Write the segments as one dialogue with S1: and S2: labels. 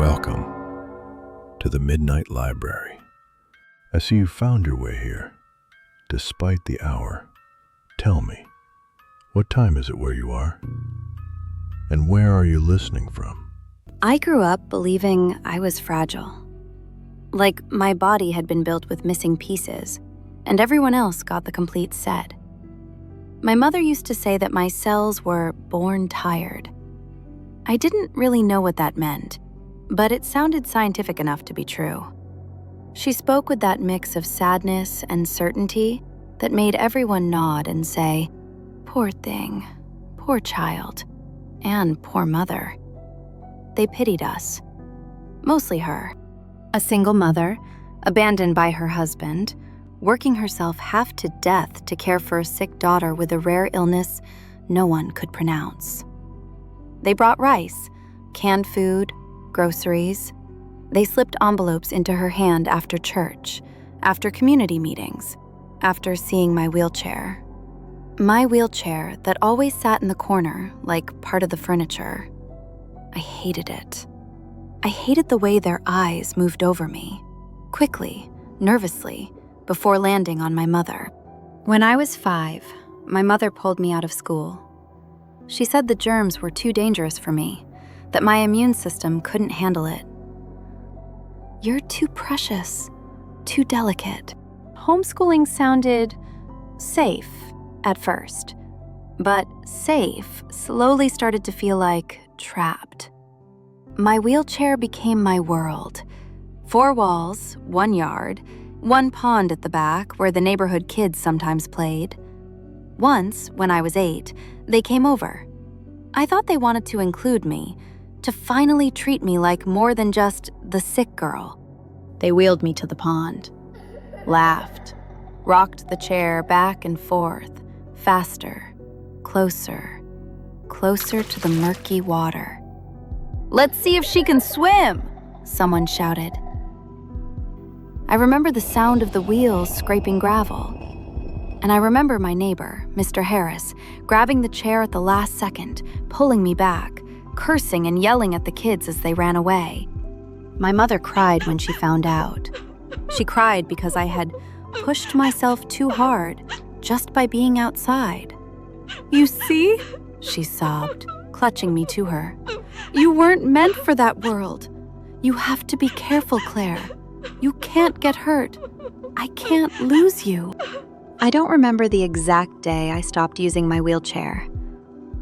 S1: Welcome to the Midnight Library. I see you found your way here, despite the hour. Tell me, what time is it where you are? And where are you listening from?
S2: I grew up believing I was fragile. Like my body had been built with missing pieces, and everyone else got the complete set. My mother used to say that my cells were born tired. I didn't really know what that meant, but it sounded scientific enough to be true. She spoke with that mix of sadness and certainty that made everyone nod and say, "Poor thing, poor child, and poor mother." They pitied us. Mostly her. A single mother, abandoned by her husband, working herself half to death to care for a sick daughter with a rare illness no one could pronounce. They brought rice, canned food, groceries. They slipped envelopes into her hand after church, after community meetings, after seeing my wheelchair. My wheelchair that always sat in the corner like part of the furniture. I hated it. I hated the way their eyes moved over me, quickly, nervously, before landing on my mother. When I was 5, my mother pulled me out of school. She said the germs were too dangerous for me, that my immune system couldn't handle it. "You're too precious, too delicate." Homeschooling sounded safe at first, but safe slowly started to feel like trapped. My wheelchair became my world. 4 walls, 1 yard, 1 pond at the back where the neighborhood kids sometimes played. Once, when I was 8, they came over. I thought they wanted to include me, to finally treat me like more than just the sick girl. They wheeled me to the pond, laughed, rocked the chair back and forth, faster, closer, closer to the murky water. "Let's see if she can swim," someone shouted. I remember the sound of the wheels scraping gravel. And I remember my neighbor, Mr. Harris, grabbing the chair at the last second, pulling me back, cursing and yelling at the kids as they ran away. My mother cried when she found out. She cried because I had pushed myself too hard just by being outside. "You see?" she sobbed, clutching me to her. "You weren't meant for that world. You have to be careful, Claire. You can't get hurt. I can't lose you." I don't remember the exact day I stopped using my wheelchair.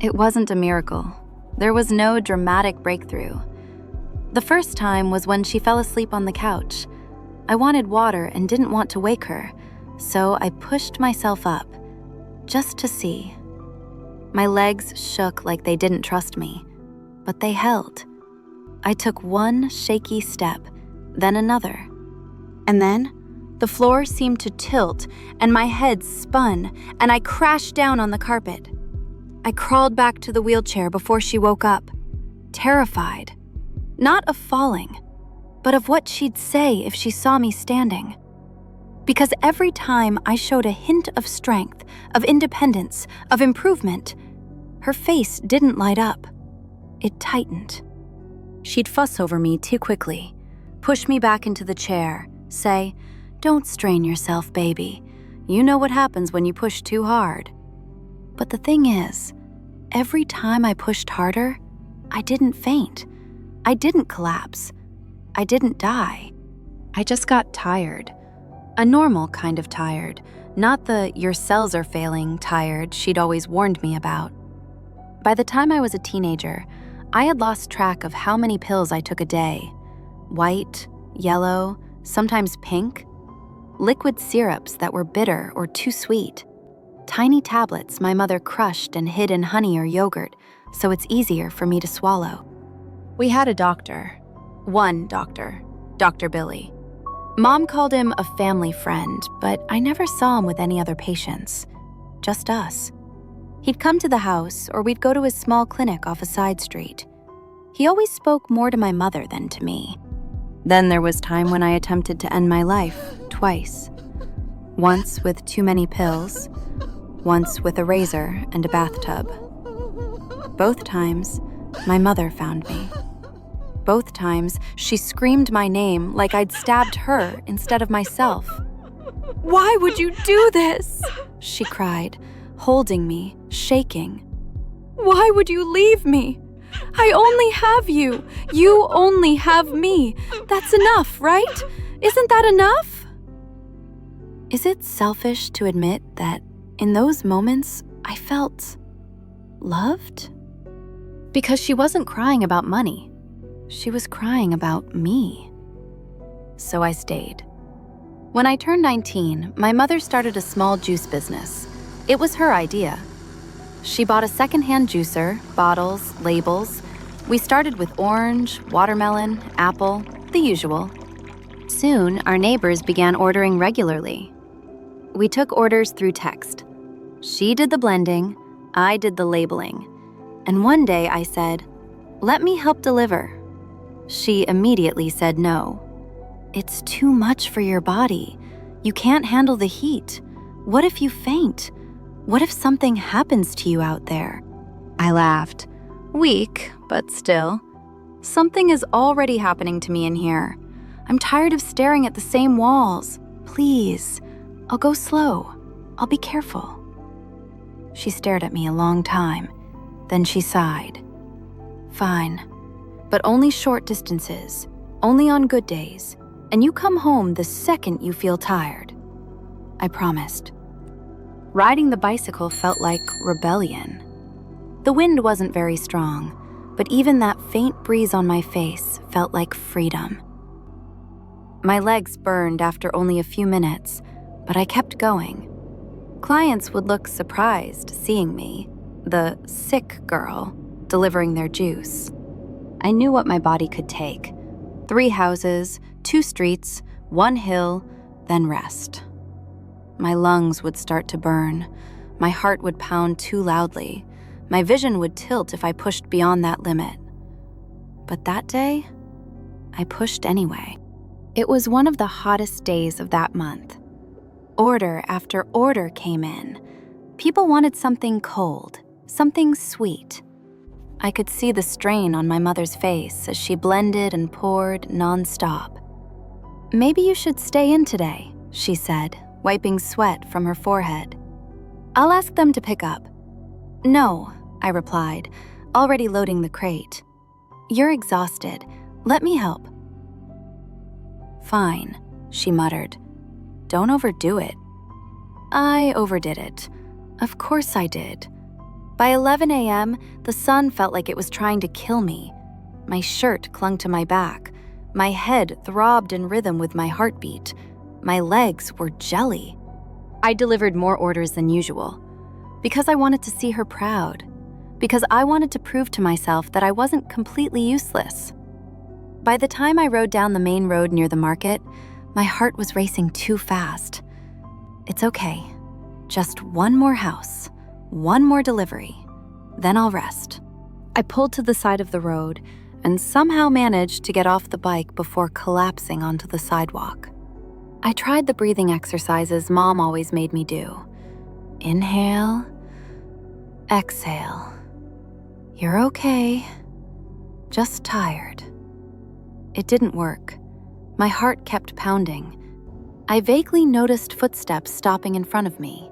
S2: It wasn't a miracle. There was no dramatic breakthrough. The first time was when she fell asleep on the couch. I wanted water and didn't want to wake her, so I pushed myself up, just to see. My legs shook like they didn't trust me, but they held. I took 1 shaky step, then another. And then, the floor seemed to tilt, and my head spun, and I crashed down on the carpet. I crawled back to the wheelchair before she woke up, terrified. Not of falling, but of what she'd say if she saw me standing. Because every time I showed a hint of strength, of independence, of improvement, her face didn't light up. It tightened. She'd fuss over me too quickly, push me back into the chair, say, "Don't strain yourself, baby. You know what happens when you push too hard." But the thing is, every time I pushed harder, I didn't faint. I didn't collapse. I didn't die. I just got tired. A normal kind of tired, not the "your cells are failing" tired she'd always warned me about. By the time I was a teenager, I had lost track of how many pills I took a day. White, yellow, sometimes pink. Liquid syrups that were bitter or too sweet. Tiny tablets my mother crushed and hid in honey or yogurt so it's easier for me to swallow. We had a doctor. One doctor, Dr. Billy. Mom called him a family friend, but I never saw him with any other patients. Just us. He'd come to the house, or we'd go to his small clinic off a side street. He always spoke more to my mother than to me. Then there was time when I attempted to end my life, twice. Once with too many pills, once with a razor and a bathtub. Both times, my mother found me. Both times, she screamed my name like I'd stabbed her instead of myself. "Why would you do this?" she cried, holding me, shaking. "Why would you leave me? I only have you. You only have me. That's enough, right? Isn't that enough?" Is it selfish to admit that in those moments I felt loved? Because she wasn't crying about money. She was crying about me. So I stayed. When I turned 19, my mother started a small juice business. It was her idea. She bought a secondhand juicer, bottles, labels. We started with orange, watermelon, apple, the usual. Soon, our neighbors began ordering regularly. We took orders through text. She did the blending, I did the labeling. And one day I said, "Let me help deliver." She immediately said no. "It's too much for your body. You can't handle the heat. What if you faint? What if something happens to you out there?" I laughed. Weak, but still. Something is already happening to me in here. I'm tired of staring at the same walls. Please, I'll go slow. I'll be careful. She stared at me a long time. Then she sighed. "Fine, but only short distances, only on good days, and you come home the second you feel tired." I promised. Riding the bicycle felt like rebellion. The wind wasn't very strong, but even that faint breeze on my face felt like freedom. My legs burned after only a few minutes, but I kept going. Clients would look surprised seeing me, the sick girl, delivering their juice. I knew what my body could take. 3 houses, 2 streets, 1 hill, then rest. My lungs would start to burn. My heart would pound too loudly. My vision would tilt if I pushed beyond that limit. But that day, I pushed anyway. It was one of the hottest days of that month. Order after order came in. People wanted something cold, something sweet. I could see the strain on my mother's face as she blended and poured nonstop. "Maybe you should stay in today," she said, wiping sweat from her forehead. "I'll ask them to pick up." "No," I replied, already loading the crate. "You're exhausted. Let me help." "Fine," she muttered. "Don't overdo it." I overdid it. Of course I did. By 11 a.m., the sun felt like it was trying to kill me. My shirt clung to my back. My head throbbed in rhythm with my heartbeat. My legs were jelly. I delivered more orders than usual. Because I wanted to see her proud. Because I wanted to prove to myself that I wasn't completely useless. By the time I rode down the main road near the market, my heart was racing too fast. It's okay. Just one more house, one more delivery, then I'll rest. I pulled to the side of the road and somehow managed to get off the bike before collapsing onto the sidewalk. I tried the breathing exercises Mom always made me do. Inhale, exhale. You're okay. Just tired. It didn't work. My heart kept pounding. I vaguely noticed footsteps stopping in front of me.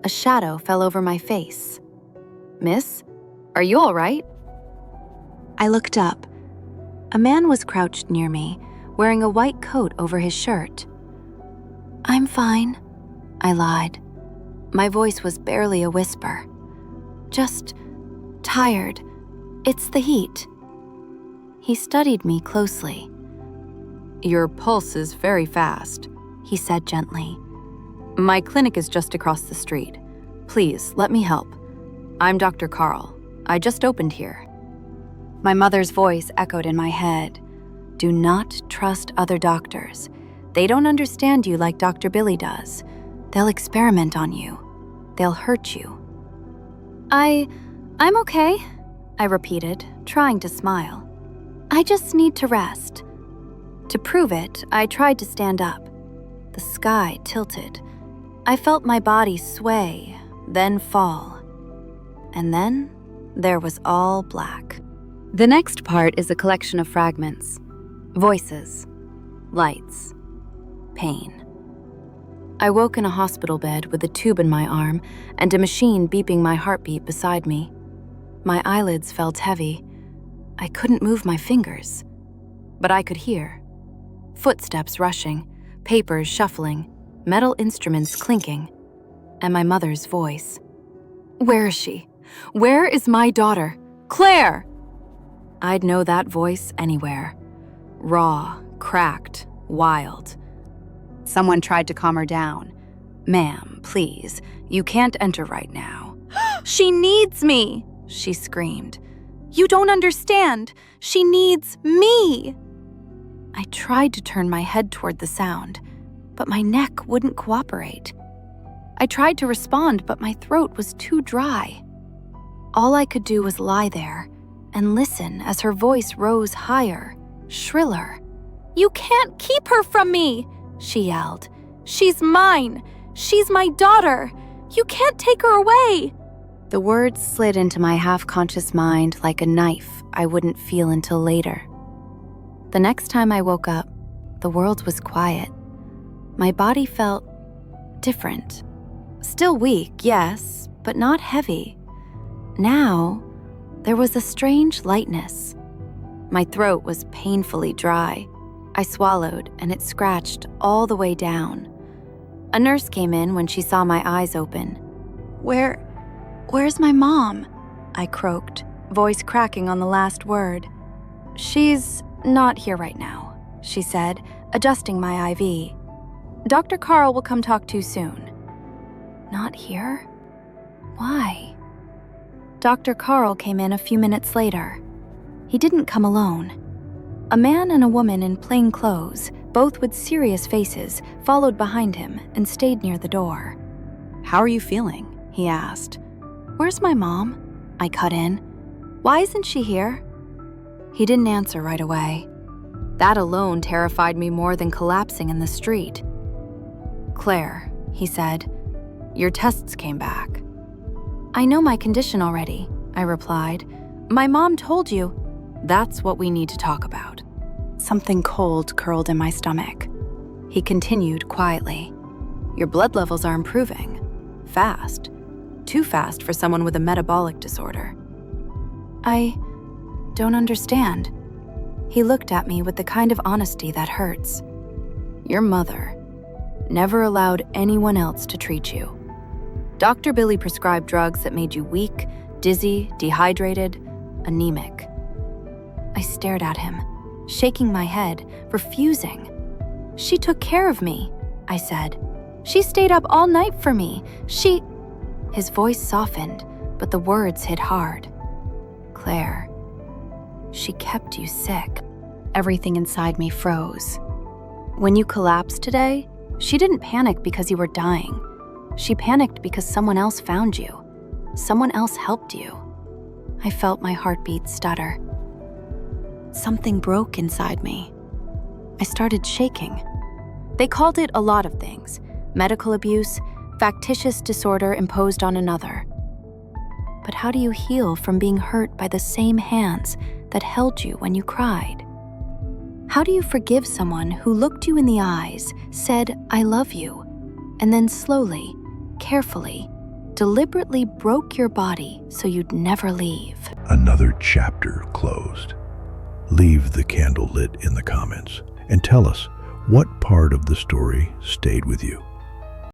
S2: A shadow fell over my face. "Miss, are you all right?" I looked up. A man was crouched near me, wearing a white coat over his shirt. "I'm fine," I lied. My voice was barely a whisper. "Just tired. It's the heat." He studied me closely. "Your pulse is very fast," he said gently. "My clinic is just across the street. Please, let me help. I'm Dr. Carl. I just opened here." My mother's voice echoed in my head. "Do not trust other doctors. They don't understand you like Dr. Billy does. They'll experiment on you. They'll hurt you." I'm okay," I repeated, trying to smile. "I just need to rest." To prove it, I tried to stand up. The sky tilted. I felt my body sway, then fall. And then there was all black. The next part is a collection of fragments, voices, lights, pain. I woke in a hospital bed with a tube in my arm and a machine beeping my heartbeat beside me. My eyelids felt heavy. I couldn't move my fingers, but I could hear. Footsteps rushing, papers shuffling, metal instruments clinking, and my mother's voice. Where is she? Where is my daughter? Claire! I'd know that voice anywhere. Raw, cracked, wild. Someone tried to calm her down. Ma'am, please, you can't enter right now. She needs me, she screamed. You don't understand. She needs me. I tried to turn my head toward the sound, but my neck wouldn't cooperate. I tried to respond, but my throat was too dry. All I could do was lie there and listen as her voice rose higher, shriller. You can't keep her from me, she yelled. She's mine. She's my daughter. You can't take her away. The words slid into my half-conscious mind like a knife I wouldn't feel until later. The next time I woke up, the world was quiet. My body felt different. Still weak, yes, but not heavy. Now, there was a strange lightness. My throat was painfully dry. I swallowed, and it scratched all the way down. A nurse came in when she saw my eyes open. Where's my mom? I croaked, voice cracking on the last word. She's not here right now, she said, adjusting my IV. Dr. Carl will come talk to you soon. Not here? Why? Dr. Carl came in a few minutes later. He didn't come alone. A man and a woman in plain clothes, both with serious faces, followed behind him and stayed near the door. How are you feeling? He asked. Where's my mom? I cut in. Why isn't she here? He didn't answer right away. That alone terrified me more than collapsing in the street. Claire, he said, your tests came back. I know my condition already, I replied. My mom told you. That's what we need to talk about. Something cold curled in my stomach. He continued quietly. Your blood levels are improving. Fast. Too fast for someone with a metabolic disorder. I don't understand. He looked at me with the kind of honesty that hurts. Your mother never allowed anyone else to treat you. Dr. Billy prescribed drugs that made you weak, dizzy, dehydrated, anemic. I stared at him, shaking my head, refusing. She took care of me, I said. She stayed up all night for me. His voice softened, but the words hit hard. Claire, she kept you sick. Everything inside me froze. When you collapsed today, she didn't panic because you were dying. She panicked because someone else found you. Someone else helped you. I felt my heartbeat stutter. Something broke inside me. I started shaking. They called it a lot of things: medical abuse, factitious disorder imposed on another. But how do you heal from being hurt by the same hands that held you when you cried? How do you forgive someone who looked you in the eyes, said, I love you, and then slowly, carefully, deliberately broke your body so you'd never leave?
S1: Another chapter closed. Leave the candle lit in the comments and tell us what part of the story stayed with you.